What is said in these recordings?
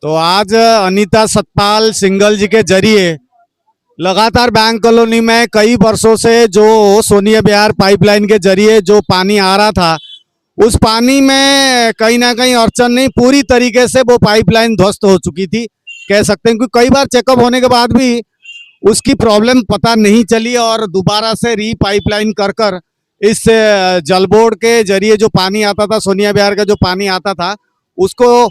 तो आज अनीता सतपाल सिंघल जी के जरिए लगातार बैंक कॉलोनी में कई वर्षों से जो सोनिया बिहार पाइपलाइन के जरिए जो पानी आ रहा था, उस पानी में कहीं ना कहीं अड़चन नहीं, पूरी तरीके से वो पाइपलाइन ध्वस्त हो चुकी थी कह सकते हैं। क्योंकि कई बार चेकअप होने के बाद भी उसकी प्रॉब्लम पता नहीं चली और दोबारा से री पाइपलाइन कर कर इस जल बोर्ड के जरिए जो पानी आता था, सोनिया बिहार का जो पानी आता था, उसको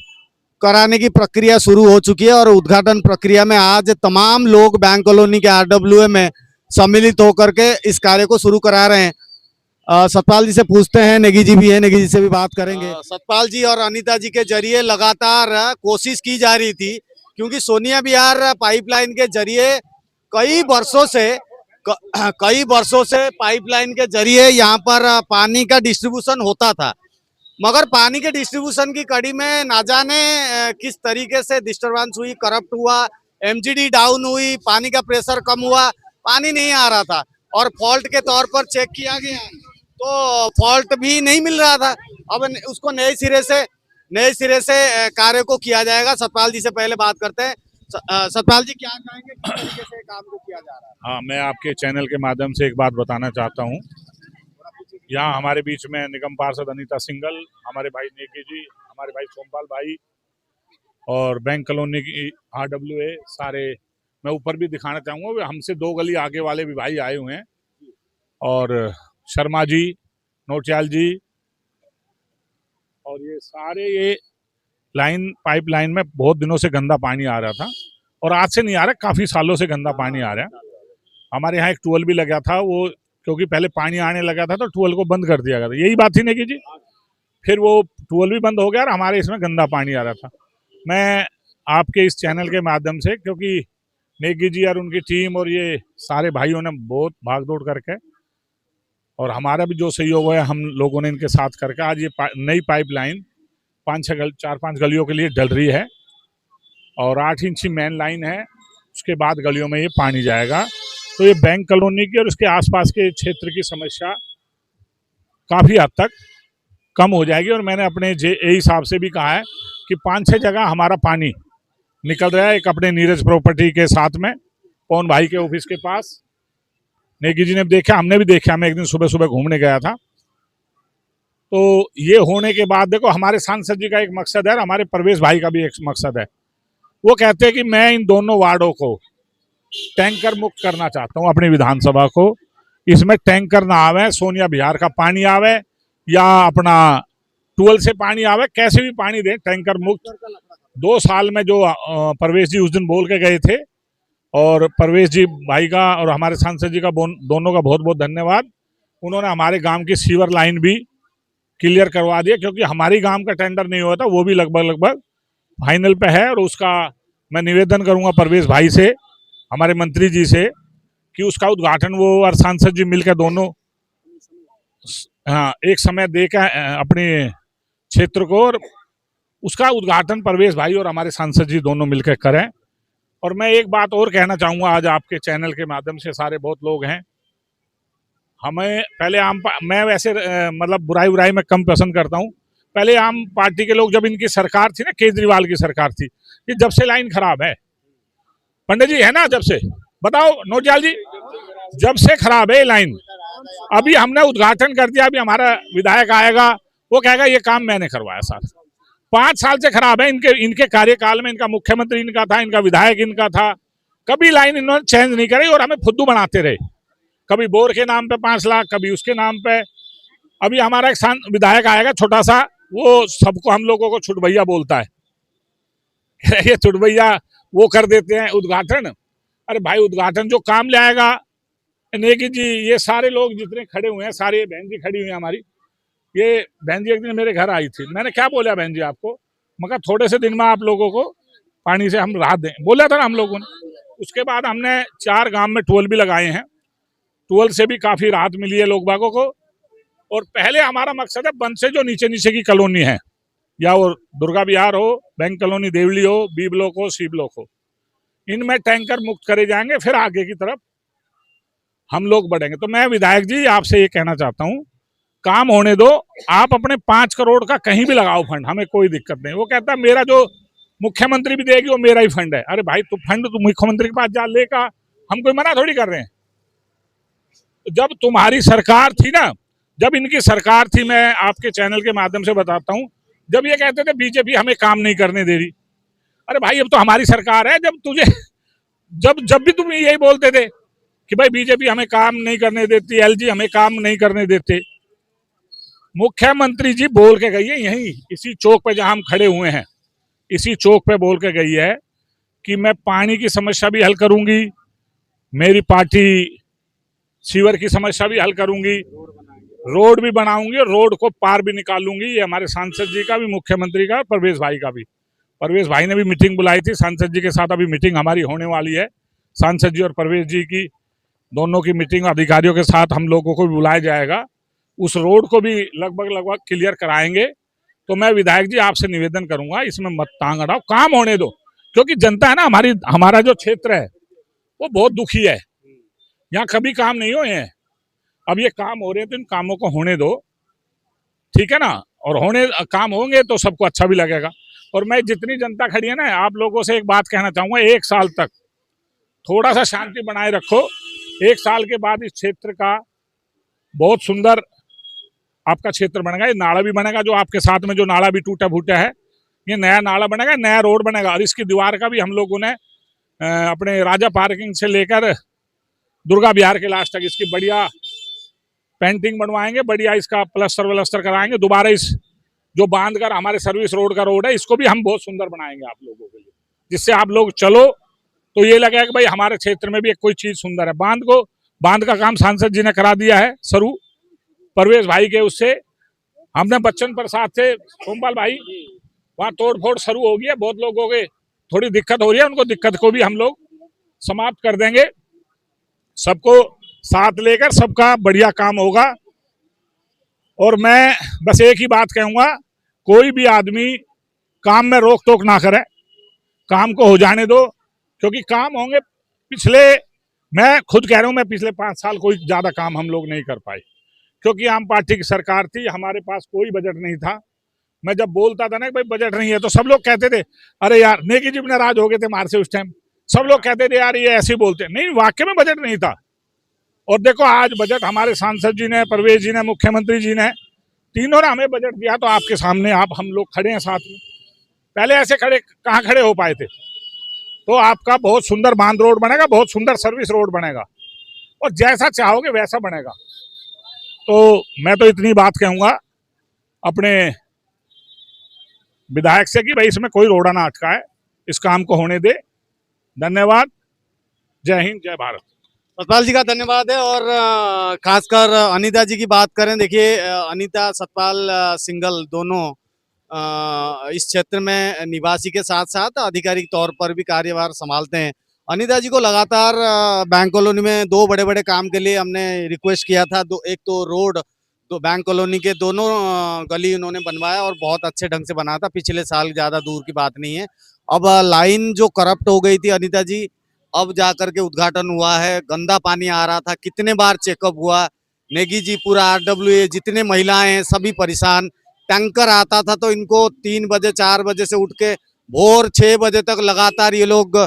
कराने की प्रक्रिया शुरू हो चुकी है। और उद्घाटन प्रक्रिया में आज तमाम लोग बैंक कॉलोनी के आरडब्ल्यूए में सम्मिलित होकर के इस कार्य को शुरू करा रहे हैं। सतपाल जी से पूछते हैं, नेगी जी भी है, नेगी जी से भी बात करेंगे। सतपाल जी और अनीता जी के जरिए लगातार कोशिश की जा रही थी, क्योंकि सोनिया बिहार पाइपलाइन के जरिए कई वर्षों से पाइपलाइन के जरिए यहाँ पर पानी का डिस्ट्रीब्यूशन होता था, मगर पानी के डिस्ट्रीब्यूशन की कड़ी में ना जाने किस तरीके से डिस्टरबेंस हुई, करप्ट हुआ, एमजीडी डाउन हुई, पानी का प्रेशर कम हुआ, पानी नहीं आ रहा था और फॉल्ट के तौर पर चेक किया गया तो फॉल्ट भी नहीं मिल रहा था। अब उसको नए सिरे से कार्य को किया जाएगा। सतपाल जी से पहले बात करते हैं। सतपाल जी, क्या कहेंगे, किस तरीके से काम को किया जा रहा है? हाँ, मैं आपके चैनल के माध्यम से एक बात बताना चाहता हूँ। यहाँ हमारे बीच में निगम पार्षद अनीता सिंघल, हमारे भाई नेगी जी, हमारे भाई सोमपाल भाई और बैंक कॉलोनी की आरडब्ल्यूए सारे, मैं ऊपर भी दिखाना चाहूँगा, हमसे 2 गली आगे वाले भी भाई आए हुए हैं, और शर्मा जी, नोटियाल जी, और ये सारे ये पाइप लाइन में बहुत दिनों से गंदा पानी आ रहा था, और आज से नहीं आ रहा, काफ़ी सालों से गंदा पानी आ रहा है। हमारे यहाँ एक ट्यूबवेल भी लगा था, वो क्योंकि पहले पानी आने लगा था तो ट्यूबवेल को बंद कर दिया गया था, यही बात थी नेगी जी। फिर वो ट्यूबवेल भी बंद हो गया और हमारे इसमें गंदा पानी आ रहा था। मैं आपके इस चैनल के माध्यम से, क्योंकि नेगी जी और उनकी टीम और ये सारे भाइयों ने बहुत भागदौड़ करके, और हमारा भी जो सहयोग है हम लोगों ने इनके साथ करके आज ये नई पाइपलाइन 4-5 गलियों के लिए डल रही है, और 8 इंची मेन लाइन है, उसके बाद गलियों में ये पानी जाएगा। तो ये बैंक कॉलोनी की और उसके आसपास के क्षेत्र की समस्या काफ़ी हद तक कम हो जाएगी। और मैंने अपने ए साहब से भी कहा है कि 5-6 जगह हमारा पानी निकल रहा है। एक अपने नीरज प्रॉपर्टी के साथ में पवन भाई के ऑफिस के पास, नेगी जी ने देखा, हमने भी देखा, मैं एक दिन सुबह सुबह घूमने गया था। तो ये होने के बाद देखो, हमारे सांसद जी का एक मकसद है, हमारे परवेश भाई का भी एक मकसद है। वो कहते हैं कि मैं इन दोनों वार्डों को टैंकर मुक्त करना चाहता हूं, अपनी विधानसभा को। इसमें टैंकर ना आवे, सोनिया बिहार का पानी आवे या अपना ट्यूबवेल से पानी आवे, कैसे भी पानी दें, टैंकर मुक्त। 2 साल में जो परवेश जी उस दिन बोल के गए थे, और परवेश जी भाई का और हमारे सांसद जी का दोनों का बहुत बहुत धन्यवाद। उन्होंने हमारे गांव की सीवर लाइन भी क्लियर करवा दिया, क्योंकि हमारी गांव का टेंडर नहीं हुआ था, वो भी लगभग फाइनल पे है। और उसका मैं निवेदन करूंगा परवेश भाई से, हमारे मंत्री जी से, कि उसका उद्घाटन वो और सांसद जी मिलकर दोनों, हाँ, एक समय देकर अपने क्षेत्र को, और उसका उद्घाटन परवेश भाई और हमारे सांसद जी दोनों मिलकर करें। और मैं एक बात और कहना चाहूँगा आज आपके चैनल के माध्यम से, सारे बहुत लोग हैं, हमें पहले मैं वैसे मतलब बुराई में कम पसंद करता हूँ। पहले आम पार्टी के लोग, जब इनकी सरकार थी ना, केजरीवाल की सरकार थी, ये जब से लाइन खराब है, पंडित जी है ना, जब से, बताओ नोटियाल जी, जब से खराब है लाइन। अभी हमने उद्घाटन कर दिया, अभी हमारा विधायक आएगा, वो कहेगा ये काम मैंने करवाया सर। 5 साल से खराब है। इनके कार्यकाल में इनका मुख्यमंत्री इनका था, इनका विधायक इनका था, कभी लाइन इन्होंने चेंज नहीं करी, और हमें फुद्दू बनाते रहे। कभी बोर के नाम पे 5 लाख, कभी उसके नाम पे। अभी हमारा एक विधायक आएगा छोटा सा, वो सबको, हम लोगों को छुटभैया बोलता है, ये छुटभैया वो कर देते हैं उद्घाटन। अरे भाई, उद्घाटन जो काम ले आएगा, नेगी जी, ये सारे लोग जितने खड़े हुए हैं, सारे बहन जी खड़ी हुई है हमारी। ये बहन जी एक दिन मेरे घर आई थी, मैंने क्या बोला बहन जी आपको, मगर थोड़े से दिन में आप लोगों को पानी से हम राहत दें, बोला था ना हम लोगों ने। उसके बाद हमने 4 गांव में ट्यूबवेल भी लगाए हैं, ट्यूबवेल से भी काफी राहत मिली है लोग बागों को। और पहले हमारा मकसद है, बंद से जो नीचे की कॉलोनी है, या वो दुर्गा विहार हो, बैंक कॉलोनी देवली हो, बी ब्लॉक हो, सी ब्लॉक हो, इनमें टैंकर मुक्त करे जाएंगे, फिर आगे की तरफ हम लोग बढ़ेंगे। तो मैं विधायक जी आपसे ये कहना चाहता हूँ, काम होने दो, आप अपने 5 करोड़ का कहीं भी लगाओ फंड, हमें कोई दिक्कत नहीं। वो कहता है मेरा जो मुख्यमंत्री भी देगी, वो मेरा ही फंड है। अरे भाई तू फंड तू मुख्यमंत्री के पास जा लेगा, हम कोई मना थोड़ी कर रहे हैं। जब तुम्हारी सरकार थी ना, जब इनकी सरकार थी, मैं आपके चैनल के माध्यम से बताता हूं, जब ये कहते थे बीजेपी हमें काम नहीं करने दे रही, अरे भाई अब तो हमारी सरकार है। जब तुझे जब भी तुम यही बोलते थे कि भाई बीजेपी हमें काम नहीं करने देती, एलजी हमें काम नहीं करने देते, मुख्यमंत्री जी बोल के गई है यहीं इसी चौक पे जहां हम खड़े हुए हैं, इसी चौक पे बोल के गई है कि मैं पानी की समस्या भी हल करूंगी, मेरी पार्टी सीवर की समस्या भी हल करूंगी, रोड भी बनाऊंगी और रोड को पार भी निकालूंगी। ये हमारे सांसद जी का भी, मुख्यमंत्री का, परवेश भाई का भी। परवेश भाई ने भी मीटिंग बुलाई थी सांसद जी के साथ, अभी मीटिंग हमारी होने वाली है। सांसद जी और परवेश जी की दोनों की मीटिंग अधिकारियों के साथ हम लोगों को भी बुलाया जाएगा। उस रोड को भी लगभग क्लियर कराएंगे। तो मैं विधायक जी आपसे निवेदन करूंगा, इसमें मत टांग अड़ाओ, काम होने दो, क्योंकि जनता है ना हमारा जो क्षेत्र है वो बहुत दुखी है। यहाँ कभी काम नहीं हुए हैं, अब ये काम हो रहे हैं तो इन कामों को होने दो, ठीक है ना। और काम होंगे तो सबको अच्छा भी लगेगा। और मैं जितनी जनता खड़ी है ना, आप लोगों से एक बात कहना चाहूंगा, 1 साल तक थोड़ा सा शांति बनाए रखो। 1 साल के बाद इस क्षेत्र का बहुत सुंदर आपका क्षेत्र बनेगा। ये नाला भी बनेगा, जो आपके साथ में जो नाला भी टूटा फूटा है, ये नया नाला बनेगा, नया रोड बनेगा। और इसकी दीवार का भी हम लोगों ने अपने राजा पार्किंग से लेकर दुर्गा बिहार के लास्ट तक इसकी बढ़िया पेंटिंग बनवाएंगे, बढ़िया इसका प्लस्तर व्लस्तर कराएंगे। दोबारा इस जो बांध कर हमारे सर्विस रोड का रोड है, इसको भी हम बहुत सुंदर बनाएंगे आप लोगों के लिए, जिससे आप लोग चलो तो ये लगेगा कि भाई हमारे क्षेत्र में भी एक कोई चीज सुंदर है। बांध का काम सांसद जी ने करा दिया है शुरू, परवेश भाई के उससे। हमने बच्चन प्रसाद से सोमपाल भाई, वहां तोड़ फोड़ शुरू हो गई है, बहुत लोगों के थोड़ी दिक्कत हो रही है, उनको दिक्कत को भी हम लोग समाप्त कर देंगे। सबको साथ लेकर सबका बढ़िया काम होगा। और मैं बस एक ही बात कहूंगा, कोई भी आदमी काम में रोक टोक ना करे, काम को हो जाने दो, क्योंकि काम होंगे। मैं खुद कह रहा हूं, मैं पिछले 5 साल कोई ज्यादा काम हम लोग नहीं कर पाए, क्योंकि आम पार्टी की सरकार थी, हमारे पास कोई बजट नहीं था। मैं जब बोलता था ना कि भाई बजट नहीं है, तो सब लोग कहते थे अरे यार, नेकी जी नाराज हो गए थे मार से उस टाइम। सब लोग कहते थे यार ये ऐसे ही बोलते, नहीं वाकई में बजट नहीं था। और देखो आज बजट हमारे सांसद जी ने, परवेश जी ने, मुख्यमंत्री जी ने, तीनों ने हमें बजट दिया। तो आपके सामने हम लोग खड़े हैं साथ में, पहले ऐसे कहाँ खड़े हो पाए थे। तो आपका बहुत सुंदर बांध रोड बनेगा, बहुत सुंदर सर्विस रोड बनेगा, और जैसा चाहोगे वैसा बनेगा। तो मैं तो इतनी बात कहूंगा अपने विधायक से कि भाई इसमें कोई रोड़ा ना अटकाए, इस काम को होने दे। धन्यवाद। जय हिंद, जय भारत। सतपाल जी का धन्यवाद है। और खासकर अनीता जी की बात करें, देखिए अनीता सतपाल सिंघल दोनों इस क्षेत्र में निवासी के साथ साथ आधिकारिक तौर पर भी कार्यभार संभालते हैं। अनीता जी को लगातार बैंक कॉलोनी में 2 बड़े काम के लिए हमने रिक्वेस्ट किया था। एक तो रोड, तो बैंक कॉलोनी के दोनों गली उन्होंने बनवाया और बहुत अच्छे ढंग से बना था, पिछले साल, ज्यादा दूर की बात नहीं है। अब लाइन जो करप्ट हो गई थी अनीता जी, अब जाकर के उद्घाटन हुआ है। गंदा पानी आ रहा था, कितने बार चेकअप हुआ, नेगी जी, पूरा RWA, जितने महिलाएं हैं सभी परेशान। टैंकर आता था तो इनको 3 बजे 4 बजे से उठ के भोर 6 बजे तक लगातार ये लोग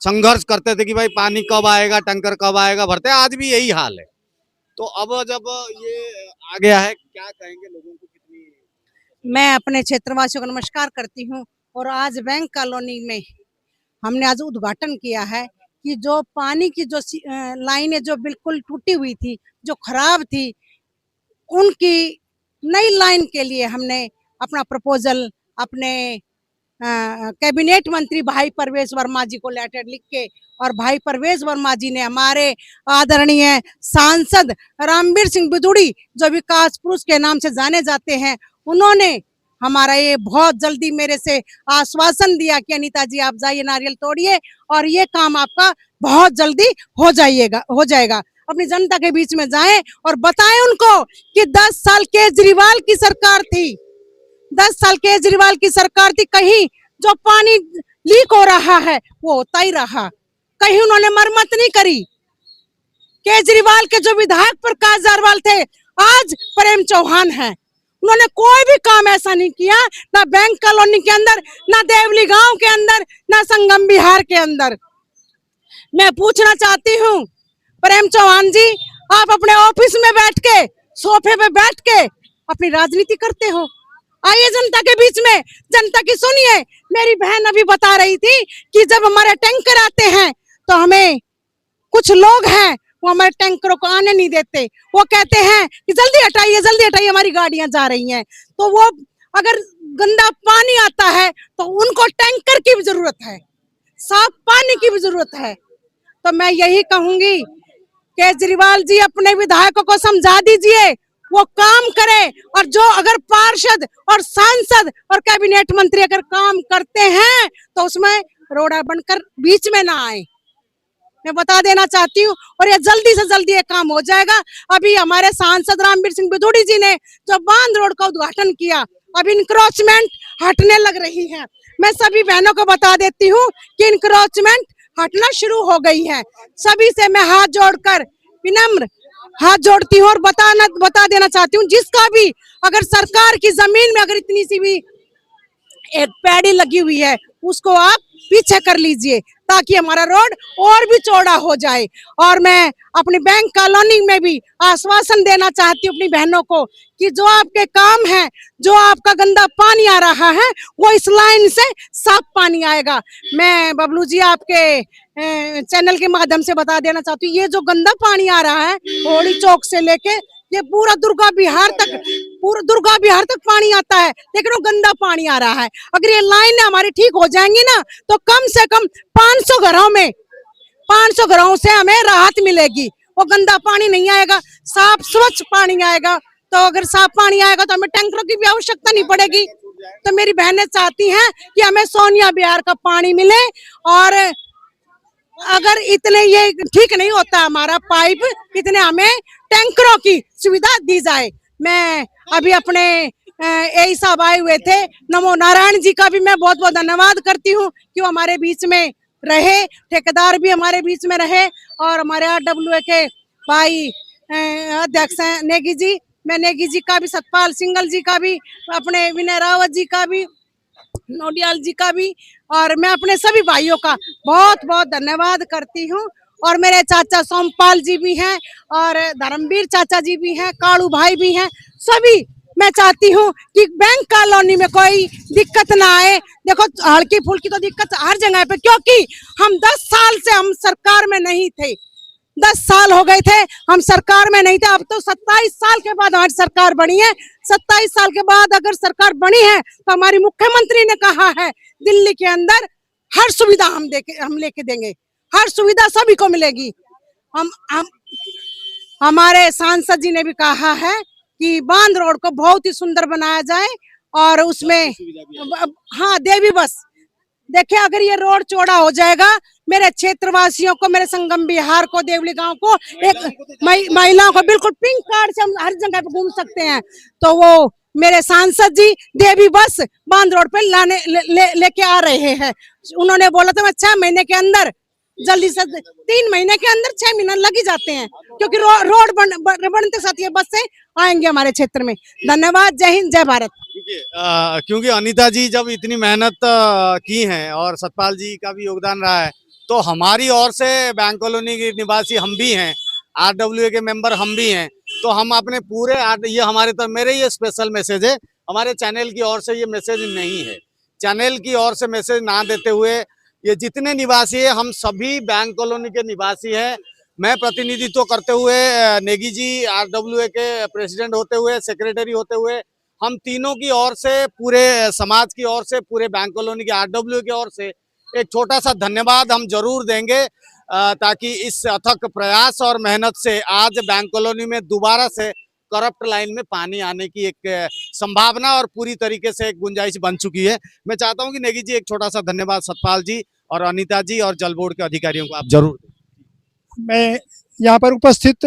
संघर्ष करते थे कि भाई पानी कब आएगा, टैंकर कब आएगा, भरते। आज भी यही हाल है। तो अब जब ये आ गया है, क्या कहेंगे लोगों को? कितनी मैं अपने क्षेत्रवासियों को नमस्कार करती हूँ। और आज बैंक कॉलोनी में हमने आज उद्घाटन किया है कि जो पानी की जो लाइनें जो बिल्कुल टूटी हुई थी, जो खराब थी, उनकी नई लाइन के लिए हमने अपना प्रपोजल अपने कैबिनेट मंत्री भाई परवेश वर्मा जी को लेटर लिख के, और भाई परवेश वर्मा जी ने हमारे आदरणीय सांसद रामवीर सिंह बिदुड़ी, जो विकास पुरुष के नाम से जाने जाते हैं, उन्होंने हमारा ये बहुत जल्दी मेरे से आश्वासन दिया कि अनीता जी आप जाइए, नारियल तोड़िए और ये काम आपका बहुत जल्दी हो जाएगा। अपनी जनता के बीच में जाएं और बताएं उनको कि 10 साल केजरीवाल की सरकार थी, 10 साल केजरीवाल की सरकार थी, कहीं जो पानी लीक हो रहा है वो होता ही रहा, कहीं उन्होंने मरम्मत नहीं करी। केजरीवाल के जो विधायक प्रकाश जारवाल थे, आज प्रेम चौहान हैं, उन्होंने कोई भी काम ऐसा नहीं किया, ना बैंक कॉलोनी के अंदर, ना देवली गांव के अंदर, ना संगम बिहार के अंदर। मैं पूछना चाहती हूँ प्रेम चौहान जी, आप अपने ऑफिस में बैठ के, सोफे पे बैठ के अपनी राजनीति करते हो। आइए जनता के बीच में, जनता की सुनिए। मेरी बहन अभी बता रही थी कि जब हमारे टैंकर आते हैं तो हमें कुछ लोग हैं वो हमारे टैंकरों को आने नहीं देते। वो कहते हैं कि जल्दी हटाइए, हमारी गाड़ियां जा रही हैं। तो वो अगर गंदा पानी आता है तो उनको टैंकर की भी जरूरत है, साफ पानी की भी जरूरत है। तो मैं यही कहूंगी, केजरीवाल जी अपने विधायकों को समझा दीजिए, वो काम करे। और जो अगर पार्षद और सांसद और कैबिनेट मंत्री अगर काम करते हैं तो उसमें रोड़ा बनकर बीच में ना आए, मैं बता देना चाहती हूँ। और ये जल्दी से जल्दी ये काम हो जाएगा। अभी हमारे सांसद रामवीर सिंह बिधूड़ी जी ने जो बांध रोड का उद्घाटन किया, अब इंक्रोचमेंट हटने लग रही है। मैं सभी बहनों को बता देती हूँ कि इंक्रोचमेंट हटना शुरू हो गई है। सभी से मैं हाथ जोड़कर विनम्र हाथ जोड़ती हूँ और बता देना चाहती हूँ, जिसका भी अगर सरकार की जमीन में अगर इतनी सी भी एक पैड़ी लगी हुई है उसको आप पीछे कर लीजिए ताकि हमारा रोड और भी चौड़ा हो जाए। और मैं अपनी बैंक कॉलोनी में भी आश्वासन देना चाहती हूँ अपनी बहनों को कि जो आपके काम है, जो आपका गंदा पानी आ रहा है, वो इस लाइन से साफ पानी आएगा। मैं बबलू जी आपके चैनल के माध्यम से बता देना चाहती हूँ, ये जो गंदा पानी आ रहा है होली चौक से लेके ये पूरा दुर्गा बिहार तक पानी आता है, लेकिन वो गंदा पानी आ रहा है। अगर ये लाइन हमारी ठीक हो जाएंगी ना तो कम से कम 500 घरों से हमें राहत मिलेगी। वो गंदा पानी नहीं आएगा, साफ स्वच्छ पानी आएगा। तो अगर साफ पानी आएगा तो हमें टैंकरों की भी आवश्यकता नहीं पड़ेगी। तो मेरी बहनें चाहती हैं कि हमें सोनिया बिहार का पानी मिले। और अगर इतने ये ठीक नहीं होता हमारा पाइप, इतने हमें टैंकरों की सुविधा दी जाए। मैं अभी अपने यही साहब आए हुए थे, नमो नारायण जी का भी मैं बहुत बहुत धन्यवाद करती हूँ कि वो हमारे बीच में रहे, ठेकेदार भी हमारे बीच में रहे। और हमारे RWA के भाई अध्यक्ष हैं नेगी जी, मैं नेगी जी का भी, सतपाल सिंगल जी का भी, अपने विनय रावत जी का भी, नोडियाल जी का भी, और मैं अपने सभी भाइयों का बहुत बहुत धन्यवाद करती हूँ। और मेरे चाचा सोमपाल जी भी हैं और धर्मवीर चाचा जी भी हैं, कालू भाई भी हैं। सभी मैं चाहती हूँ कि बैंक कॉलोनी में कोई दिक्कत ना आए। देखो हल्की फुल्की तो दिक्कत हर जगह पे, क्योंकि हम 10 साल से हम सरकार में नहीं थे, 10 साल हो गए थे हम सरकार में नहीं थे। अब तो 27 साल के बाद हमारी सरकार बनी है। 27 साल के बाद अगर सरकार बनी है तो हमारी मुख्यमंत्री ने कहा है दिल्ली के अंदर हर सुविधा हम लेके देंगे, हर सुविधा सभी को मिलेगी। हम हमारे सांसद जी ने भी कहा है कि बांध रोड को बहुत ही सुंदर बनाया जाए और उसमें हाँ देवी बस। देखिए अगर ये रोड चौड़ा हो जाएगा, मेरे क्षेत्रवासियों को, मेरे संगम बिहार को, देवली गांव को, एक महिलाओं को बिल्कुल पिंक कार्ड से हम हर जगह पे घूम सकते हैं। तो वो मेरे सांसद जी देवी बस बांध रोड पे लेके आ रहे हैं। उन्होंने बोला था मैं 6 महीने के अंदर, जल्दी से 3 महीने के अंदर 6 महीने लग ही जाते हैं, क्योंकि रोड बनते साथ ये बस से आएंगे हमारे क्षेत्र में। धन्यवाद, जय हिंद, जय भारत। क्योंकि अनीता जी जब इतनी मेहनत की है और सतपाल जी का भी योगदान रहा है, तो हमारी ओर से बैंक कॉलोनी के निवासी हम भी हैं, RWA के मेंबर हम भी हैं, तो हम अपने पूरे ये हमारे तो मेरे ये स्पेशल मैसेज है, हमारे चैनल की ओर से ये मैसेज नहीं है। चैनल की ओर से मैसेज ना देते हुए ये जितने निवासी है हम सभी बैंक कॉलोनी के निवासी हैं। मैं प्रतिनिधित्व करते हुए नेगी जी RWA के प्रेसिडेंट होते हुए, सेक्रेटरी होते हुए, हम तीनों की ओर से, पूरे समाज की ओर से, पूरे बैंक कॉलोनी के RWA की ओर से एक छोटा सा धन्यवाद हम जरूर देंगे, ताकि इस अथक प्रयास और मेहनत से आज बैंक कॉलोनी में दोबारा से करप्ट लाइन में पानी आने की एक संभावना और पूरी तरीके से एक गुंजाइश बन चुकी है। मैं चाहता हूं कि नेगी जी एक छोटा सा धन्यवाद सतपाल जी और अनीता जी और जल बोर्ड के अधिकारियों को आप जरूर। मैं यहाँ पर उपस्थित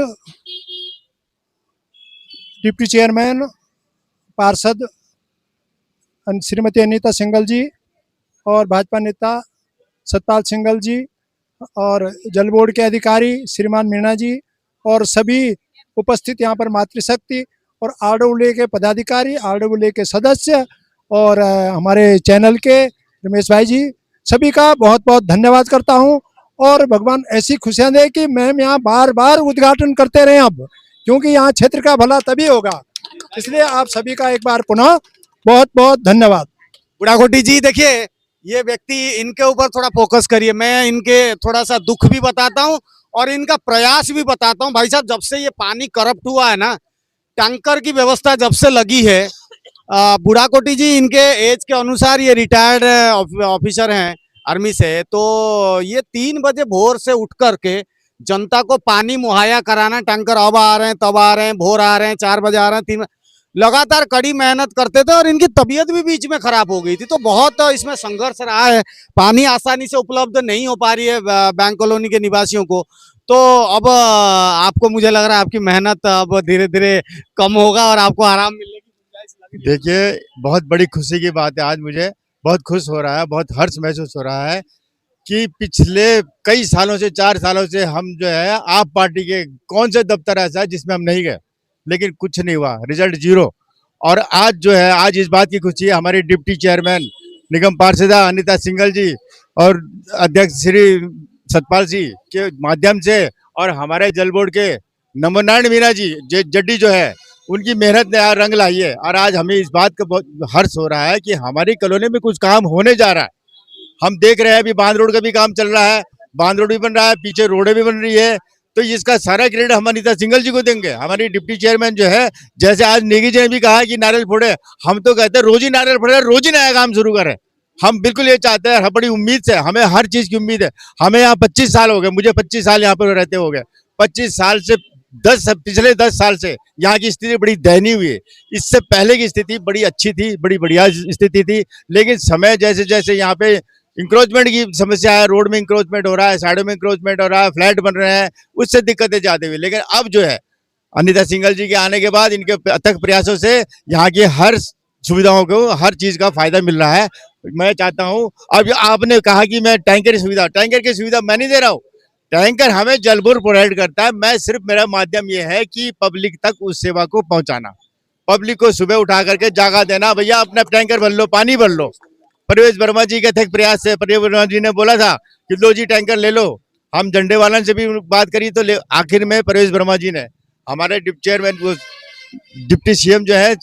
डिप्टी चेयरमैन पार्षद श्रीमती अनीता सिंगल जी और भाजपा नेता सतपाल सिंगल जी और जल बोर्ड के अधिकारी श्रीमान मीणा जी और सभी उपस्थित यहाँ पर मातृशक्ति और RWA के पदाधिकारी, RWA के सदस्य और हमारे चैनल के रमेश भाई जी, सभी का बहुत बहुत धन्यवाद करता हूं। और भगवान ऐसी खुशियां दे कि मैम यहाँ बार बार उद्घाटन करते रहें अब, क्योंकि यहाँ क्षेत्र का भला तभी होगा। इसलिए आप सभी का एक बार पुनः बहुत बहुत धन्यवाद। बुढ़ाकोटी जी, देखिए ये व्यक्ति, इनके ऊपर थोड़ा फोकस करिए। मैं इनके थोड़ा सा दुख भी बताता हूँ और इनका प्रयास भी बताता हूँ। भाई साहब, जब से ये पानी करप्ट हुआ है ना, टैंकर की व्यवस्था जब से लगी है, बुढ़ाकोटी जी इनके एज के अनुसार ये रिटायर्ड ऑफिसर हैं आर्मी से, तो ये 3 बजे भोर से उठ करके जनता को पानी मुहैया कराना, टैंकर अब आ रहे हैं, तब आ रहे हैं, भोर आ रहे हैं, 4 बजे आ रहे हैं, 3 लगातार कड़ी मेहनत करते थे और इनकी तबीयत भी बीच में खराब हो गई थी। तो बहुत इसमें संघर्ष रहा है। पानी आसानी से उपलब्ध नहीं हो पा रही है बैंक कॉलोनी के निवासियों को। तो अब आपको, मुझे लग रहा है आपकी मेहनत अब धीरे धीरे कम होगा और आपको आराम मिलने की गुंजाइश लग रही है। देखिए, बहुत बड़ी खुशी की बात है। आज मुझे बहुत खुश हो रहा है, बहुत हर्ष महसूस हो रहा है कि पिछले कई सालों से, 4 सालों से हम जो है आप पार्टी के कौन से दफ्तर ऐसा है जिसमें हम नहीं गए, लेकिन कुछ नहीं हुआ, रिजल्ट 0। और आज जो है, आज इस बात की खुशी है, हमारी डिप्टी चेयरमैन निगम पार्षदा अनीता सिंघल जी और अध्यक्ष श्री सतपाल सिंह के माध्यम से और हमारे जल बोर्ड के नमोनारायण मीना जी जड्डी जो है, उनकी मेहनत ने रंग लाई है। और आज हमें इस बात का बहुत हर्ष हो रहा है कि हमारी कॉलोनी में कुछ काम होने जा रहा है। हम देख रहे हैं अभी बांध रोड का भी काम चल रहा है, बांध रोड भी बन रहा है, पीछे रोडें भी बन रही है। तो इसका सारा क्रेडिट हम अनीता सिंघल जी को देंगे, हमारी डिप्टी चेयरमैन जो है। जैसे आज नेगी जी ने भी कहा कि नारियल फोड़े, हम तो कहते हैं रोज ही नारियल फोड़े, रोज ही नया काम शुरू करें। हम बिल्कुल ये चाहते हैं, बड़ी उम्मीद से, हमें हर चीज की उम्मीद है। हमें यहाँ 25 साल हो गए, मुझे 25 साल यहाँ पर रहते हो गए। 25 साल से पिछले 10 साल से यहाँ की स्थिति बड़ी दयनीय हुई है। इससे पहले की स्थिति बड़ी अच्छी थी, बड़ी बढ़िया स्थिति थी। लेकिन समय जैसे जैसे यहाँ पे इंक्रोचमेंट की समस्या है, रोड में इंक्रोचमेंट हो रहा है, साइडों में इंक्रोचमेंट हो रहा है, फ्लैट बन रहे हैं, उससे दिक्कतें ज्यादा हुई। लेकिन अब जो है अनीता सिंघल जी के आने के बाद, इनके अथक प्रयासों से यहाँ की हर सुविधाओं को, हर चीज का फायदा मिल रहा है। मैं चाहता हूँ, अब आपने कहा कि मैं टैंकर की सुविधा मैं नहीं दे रहा हूँ, टैंकर हमें जल बोर्ड प्रोवाइड करता है। मैं सिर्फ, मेरा माध्यम यह है कि पब्लिक तक उस सेवा को पहुंचाना, पब्लिक को सुबह उठा करके जागा देना, भैया अपना टैंकर भर लो, पानी भर लो। परवेज वर्मा जी के थे प्रयास से, परवेज वर्मा जी ने बोला था कि लो जी टैंकर ले लो। हम झंडे वालन से भी बात करी तो आखिर में परवेज वर्मा जी ने, हमारे डिप्टी सीएम जो है,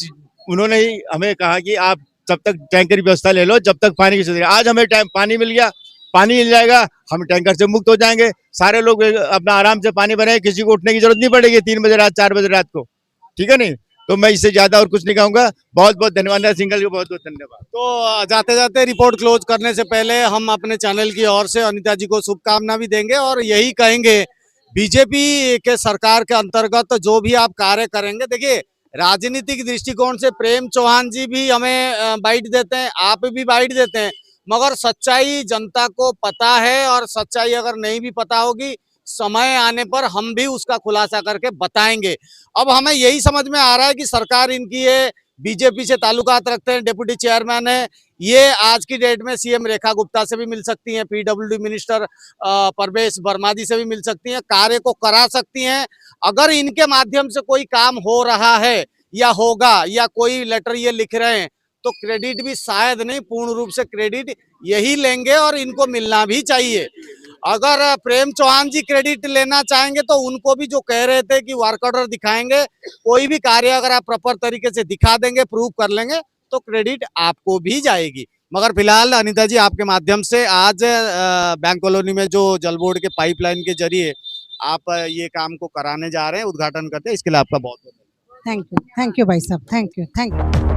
उन्होंने ही हमें कहा कि आप तब तक टैंकर की व्यवस्था ले लो जब तक पानी की सुविधा। आज हमें पानी मिल गया, पानी मिल जाएगा, हम टैंकर से मुक्त हो जाएंगे। सारे लोग अपना आराम से पानी भरें, किसी को उठने की जरूरत नहीं पड़ेगी 3 बजे रात, 4 बजे रात को, ठीक है नहीं। तो मैं इससे ज्यादा और कुछ नहीं कहूंगा। बहुत बहुत धन्यवाद सिंघल को, बहुत बहुत धन्यवाद। तो जाते जाते रिपोर्ट क्लोज करने से पहले हम अपने चैनल की ओर से अनीता जी को शुभकामना भी देंगे और यही कहेंगे, बीजेपी के सरकार के अंतर्गत जो भी आप कार्य करेंगे, देखिए राजनीतिक दृष्टिकोण से प्रेम चौहान जी भी हमें बाइट देते हैं, आप भी बाइट देते हैं, मगर सच्चाई जनता को पता है और सच्चाई अगर नहीं भी पता होगी, समय आने पर हम भी उसका खुलासा करके बताएंगे। अब हमें यही समझ में आ रहा है कि सरकार इनकी ये बीजेपी से ताल्लुकात रखते हैं, डिप्टी चेयरमैन है, ये आज की डेट में सीएम रेखा गुप्ता से भी मिल सकती हैं, पीडब्ल्यूडी मिनिस्टर परवेश वर्मा जी से भी मिल सकती हैं, कार्य को करा सकती हैं। अगर इनके माध्यम से कोई काम हो रहा है या होगा या कोई लेटर ये लिख रहे हैं, तो क्रेडिट भी शायद नहीं, पूर्ण रूप से क्रेडिट यही लेंगे और इनको मिलना भी चाहिए। अगर प्रेम चौहान जी क्रेडिट लेना चाहेंगे तो उनको भी जो कह रहे थे कि वर्क ऑर्डर दिखाएंगे, कोई भी कार्य अगर आप प्रॉपर तरीके से दिखा देंगे, प्रूव कर लेंगे, तो क्रेडिट आपको भी जाएगी। मगर फिलहाल अनीता जी, आपके माध्यम से आज बैंक कॉलोनी में जो जल बोर्ड के पाइपलाइन के जरिए आप ये काम को कराने जा रहे हैं, उद्घाटन करते हैं, इसके लिए आपका बहुत बहुत थैंक यू भाई साहब, थैंक यू।